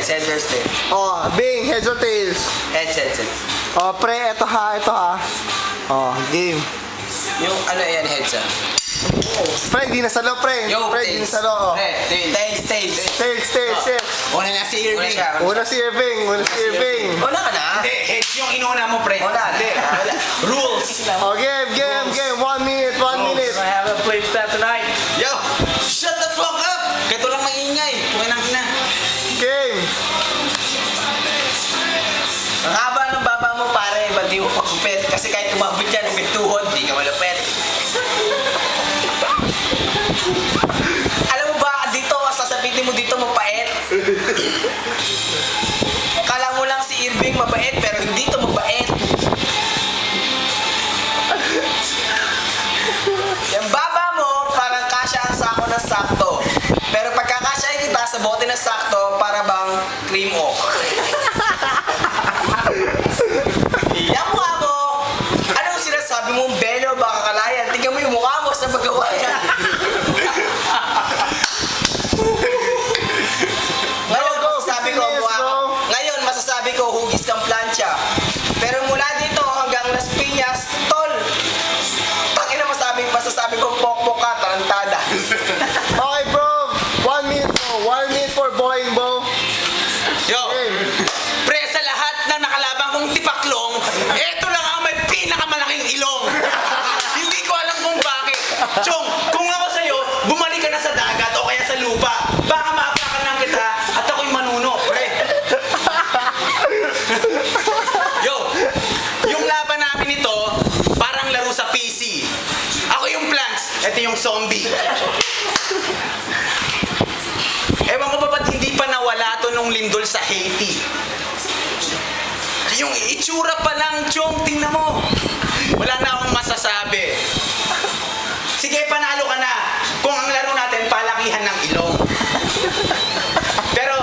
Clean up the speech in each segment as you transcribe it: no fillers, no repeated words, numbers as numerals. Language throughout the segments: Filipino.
heads or tails. Oh, Bing, heads or tails? Heads, heads, heads. Oh, pre, ito ha. Oh, game. Yung ano yan, heads ah. Pre, di nasalo, pre. Yo, Pre, di tails. nasalo. Oh. Tails, tails. Tails. Una na si Una Irving. siya. Una si Irving. Wala ka na. Hindi, heads yung inuna mo, pre. Wala. Wala. Rules. Oh, game. 1 minute. I haven't played that tonight. Yo, shut the fuck up! Kaya lang maingay. Pukin ang ina. Game. Ang haba ng baba mo pare, ba't di mo pagkupit? Kasi kahit umabot yan, may tuhod, di ka malapit. Alam mo ba, dito, sasabitin mo dito mapait. Kala mo lang si Irving mabait, pero hindi to mabait. Yung baba mo, parang kasya ang sako ng sakto. Pero pagkakasya kita sa bote ng sakto, para bang cream oak. Yung mukha mo, anong sinasabi mong belo baka kalayan? Tingnan mo yung mukha mo sa paggawa yan. Ngayon, masasabi ko, hugis kang plancha. Pero mula dito hanggang Las Piñas, tol, tangina masasabi ko, pokpok ka, tarantada. Okay, bro. 1 minute, bro. 1 minute for boying, bro. Yo, Game. pre, sa lahat ng nakalabang kong tipaklong, eto lang ang may pinakamalaking ilong. Hindi ko alam kung bakit. Chong, kung ako sa'yo, bumalik ka na sa dagat o kaya sa lupa. Baka maapakan lang kita at ako'y manuno, pre. Yo, yung laban namin ito, parang laro sa PC. Ako yung plants, eto yung zombie. Ewan ko ba ba't hindi pa nawala to nung lindol sa Haiti? Yung itsura pa lang, Chong, tingnan mo. Wala na akong masasabi. Sige, panalo ka na. Kung ang laro natin, palakihan ng ilong. Pero,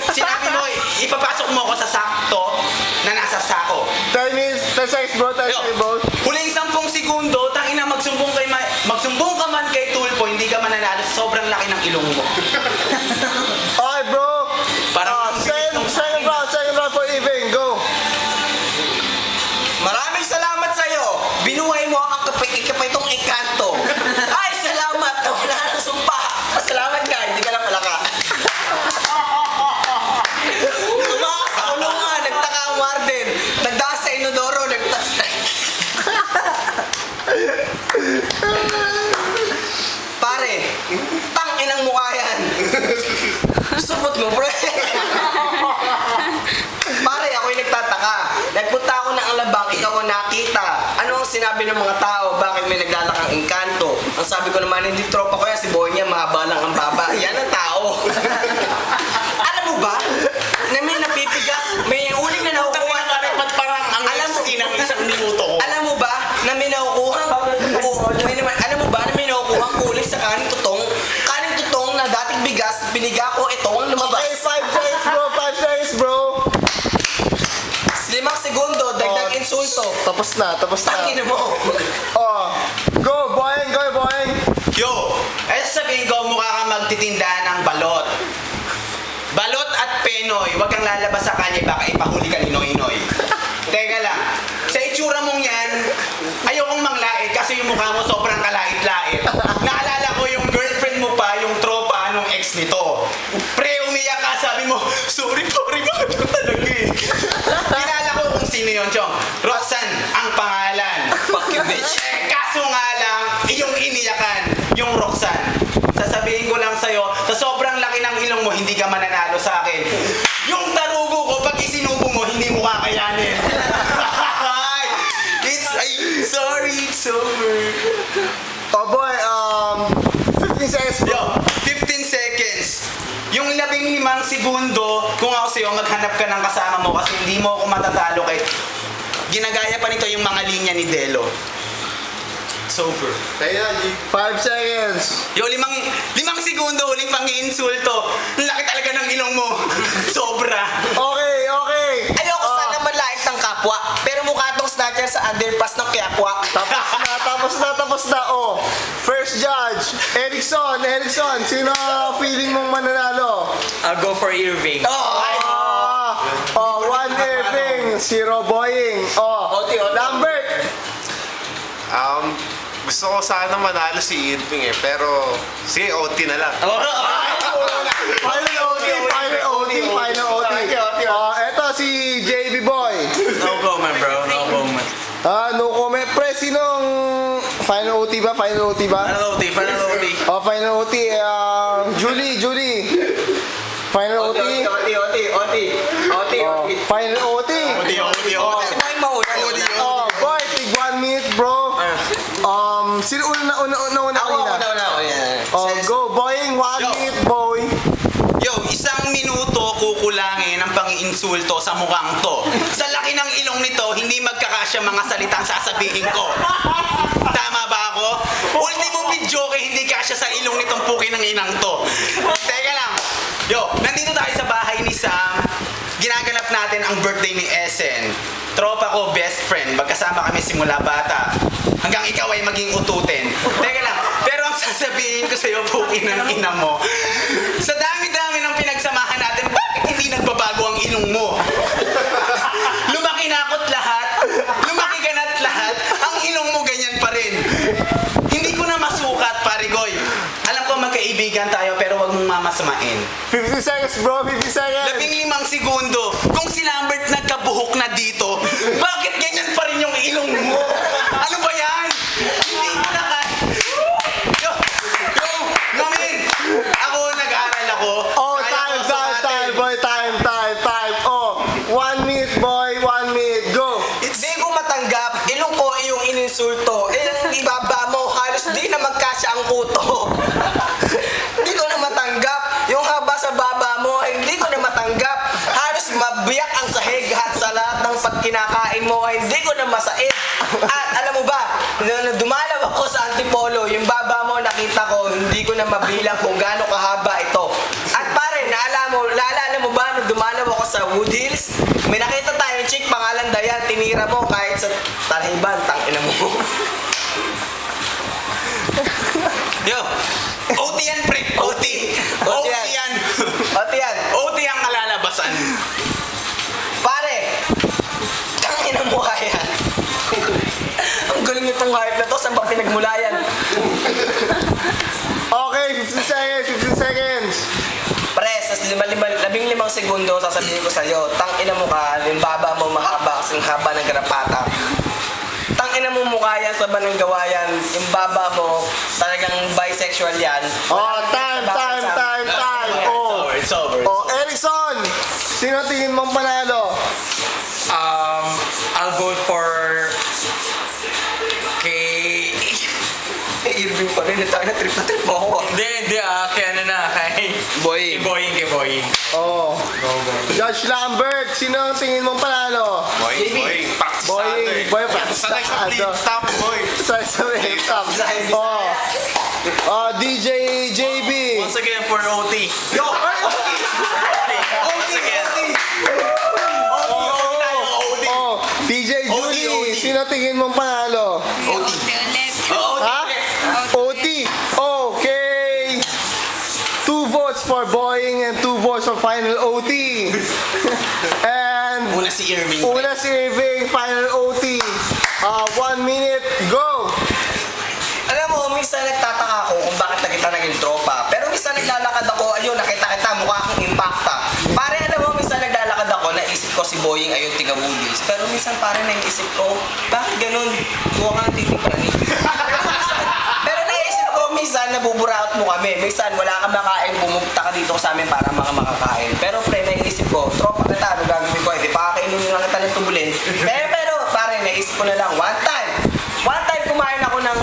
sinabi mo, ipapasok mo ako sa sakto na nasa sako. 10 minutes, 10 seconds, bro. 10 Yo, seconds, bro. huling 10 segundo, tangina magsumbong ka man kay Tulpo, hindi ka mananalo. Sobrang laki ng ilong mo. Okay, bro. Parang Second round for Irving. Go. Maraming salamat sa'yo. Binuhay mo ang kapitong engkanto. Ay, salamat. Wala nang sumpa. Salamat ka, hindi ka lang palaka. Tumakas sa kulungan, nagtaka ang warden. Nagdaas sa inodoro, Pare, tangin ang mukha yan. Supot mo, bro. Pare, ako'y nagtataka. Nagpunta ako ng Alabang, ikaw ang nakita. Ano ang sinabi ng mga tao? Bakit may naglalakang engkanto? Ang sabi ko naman, hindi tropa ko yan. Si Boy niya, mahaba lang ang baba. Yan ang tao. Alam mo ba? Na may napipigas, may uling na nakukuha. Parang ang Alam mo, ng isang minuto ko. alam mo ba na may nakukuha? Alam mo ba na may nakukuha uling sa kanin tutong? Kanin tutong na dating bigas, piniga ko, ito ang lumabas. Okay, 5 seconds, bro. 5 seconds, bro. 5 segundo, dagdag insulto. Tapos na. Tangin mo. Oh. Go, boying. Yo, sabihin ko, mukha kang magtitinda ng balot. Balot at penoy, huwag kang lalabas sa kanya, baka ipahuli ka ni Noy-Noy. Teka lang, sa itsura mong yan, ayokong manglait kasi yung mukha mo sobrang kalait-lait. Naalala ko yung girlfriend mo pa, yung tropa nung ex nito. Pre, umiyak ka, sabi mo, sorry, mahal ko talaga eh. Kilala ko kung sino yun, Chong. Roxanne, ang pangalan. Fuck you, bitch. Kaso nga lang, yung iniyakan, yung Roxanne. Sasabihin ko lang sa'yo, sa sobrang laki ng ilong mo, hindi ka mananalo sa akin. Yung tarugo ko, pag isinubo mo, hindi mo kakayanin. It's over. Oh, boy. 15 seconds, bro. Yo, 15 seconds. Yung 15 segundo, kung ako sa'yo, maghanap ka ng kasama mo kasi hindi mo ako matatalo kay... Ginagaya pa nito yung mga linya ni Delo. It's over. 5 seconds. Yo, 5 segundo, huling pang-iinsulto. Ang laki talaga ng ilong mo. Sobra. Okay. Ayoko sana malait ng kapwa. Pero mukha tong snatcher sa underpass ng kiyakwa. Tapos na. Oh. First judge. Erickson. Sino feeling mong mananalo? I'll go for Irving. One Irving, 0 Boying. Oti. Lambert. Gusto ko sana manalo si Irving pero sige, OT na lang. Final OT. Eto si JB Boy. No comment, bro. No comment. No comment. Pre, sinong final OT ba? Final OT. Final OT. Julie. Final OT. Final OT. Sino yung mauna? Boy, tig 1 minute, bro. Sino una kanina? Go, Boying, 1 Yo. minute, boy. Yo, 1 minuto kukulangin ang pang-iinsulto sa mukhang to. Sa laki ng ilong nito, hindi magkakasya mga salitang sasabihin ko. Tama ba ako? Ultimo video kay hindi kasya sa ilong nitong puki ng inang to. Teka lang. Yo, nandito tayo sa bahay ni Sam. Ginaganap natin ang birthday ni Essen. Tropa ko, best friend. Magkasama kami simula bata. Hanggang ikaw ay maging ututin. Teka lang, pero ang sasabihin ko sa'yo, puki ng ina mo. Sa dami-dami ng pinagsamahan natin, bakit hindi nagbabago ang ilong mo? Lumaki na ako't lahat. Lumaki ka na't lahat. Ang ilong mo ganyan pa rin. Hindi ko na masukat, parigoy. Alam ko magkaibigan tayo, pero wag mong mamasamain. 50 seconds, bro. 50 seconds. 15 segundo. Kung si Lambert nagkabuhok na dito, bakit ganyan pa rin yung ilong mo? Ano ba yan? Hindi ko na kaya. Yo, namin. Ako, nag-aaral ako. Time, boy. Time. 1 minute, boy. 1 minute. Go. Hindi ko matanggap. Ilong ko yung ininsulto. Yung ibaba mo, halos di na magkasya ang kuto. Hindi ko na matanggap. Yung haba sa baba mo, hindi ko na matanggap. Halos mabiyak ang sahig at sa lahat ng pagkinakain mo, hindi ko na masait. At alam mo ba, nung dumalaw ako sa Antipolo, yung baba mo nakita ko, hindi ko na mabilang kung gaano kahaba ito. At pare, naalala mo ba nung dumalaw ako sa Wood Hills? May nakita tayong chick, pangalan Dayan, tinira mo kahit sa Taliban, tangina mo. Yo, OT yan, pre. OT yan. OT ang kalalabasan. Pare, tangina mo kaya. Ang galing nitong hype na to, saan ba pinagmulayan? Okay, 15 seconds. Pre, sa 15 segundo, sasabihin ko sa'yo, tangina mo ka, yung baba mo mahaba, kasing haba ng garapata. Tangina mo mukha yan sa banang gawayan, yung baba mo, talagang bisexual yan. Time. It's over. Erickson. Sino tingin mong panalo? I'll vote for kay... Irving pa rin, tayo na trip mo ako. Hindi, kay ano na, kay Boying. Kay Boying. Judge Lambert. Sino ang tingin mong panalo? Boy, practice Boy, practice Sanay sa na, plate top, boy. DJ JB. Once again for OT. Yo! Once again. DJ Julie. OT. Sino tingin mong panalo? Ha? OT. Okay. 2 votes for Boying and 2 votes for final OT. And Una si Irving. final OT. 1 minute, go. Alam mo, minsan nagtataka ako kung bakit na kita naging tropa. Pero minsan naglalakad ako, ayun, nakita kita, mukha kang impacta. Pare, alam mo, minsan naglalakad ako, naisip ko si Boying, ayun, tiga-woodies. Pero minsan pare, naisip ko, bakit ganun? Mukha kang titiprani. Pero naisip ko, minsan nabuburaot mo kami. Minsan wala kang makain, pumunta ka dito sa amin para makakain. Pero pre, naisip ko, tropa kita, ano gagawin ko? Hindi pa kakainin nyo lang kita ng tubulin. Pero pare, naisip ko na lang, one time kumain ako ng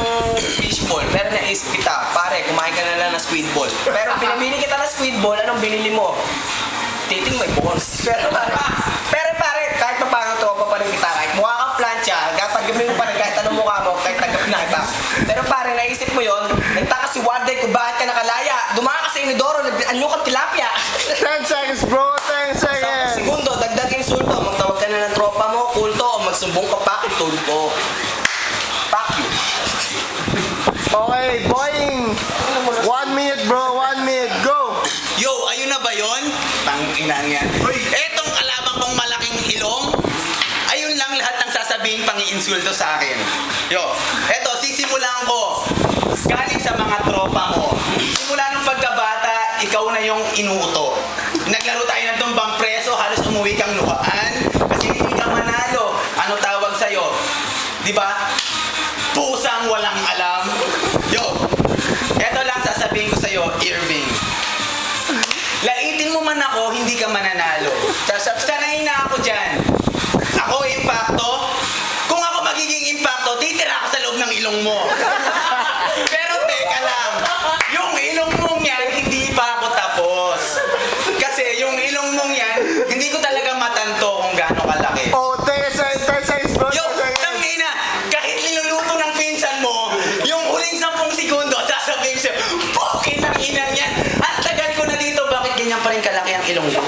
fishball, pero naisip kita, pare, kumain ka na lang ng squid ball. Pero pinamili kita ng squid ball, anong binili mo? Titing may balls. Pero pare, kahit pa paano tropa pa rin kita, kahit mukha kang plancha, gagawin mo pa rin kahit anong mukha mo, kahit tanggap na kita. Pero pare, naisip mo yon, nagtaka si Warday kung bakit ka nakalaya. Dumaan ka sa inodoro, nag-anyo kang tilapia. 10 seconds, bro. 10 Sa seconds. segundo, dagdag insulto, magtawag ka na ng tropa mo, kulto, o magsumbong ka pa, itulog ko. Fuck you. Okay, Boying. 1 minute, bro. 1 minute, go. Yo, ayun na ba yon? Putang inang yan. Etong kalaban kong malaking ilong, ayun lang lahat ng sasabihin pang-iinsulto sa akin. Yo, eto, sisimulan ko. Galing sa mga tropa mo. Simula nung pagkabata, ikaw na yung inuuto. Naglaro tayo ng tumbang preso, halos umuwi kang luhaan. Kasi hindi ka manalo. Ano tawag sa'yo? Di ba? Pusang walang alam. Yo, eto lang sasabihin ko sa'yo, Irving. Laitin mo man ako, hindi ka mananalo. Sanay na ako dyan. Ako, impacto. Kung ako magiging impacto, titira ako sa loob ng ilong mo. Pero teka lang, yung ilong mong yan, hindi pa ako tapos. Kasi yung ilong mong yan, hindi ko talaga matanto kung gaano kalaki. Oh, Tessa is bro. Yo, tangina, kahit niluluto ng pinsan mo, yung huling 10 segundo, sasabihin siya, pokin ng inang yan. At tagal ko na dito, bakit ganyan pa rin kalaki ang ilong mo?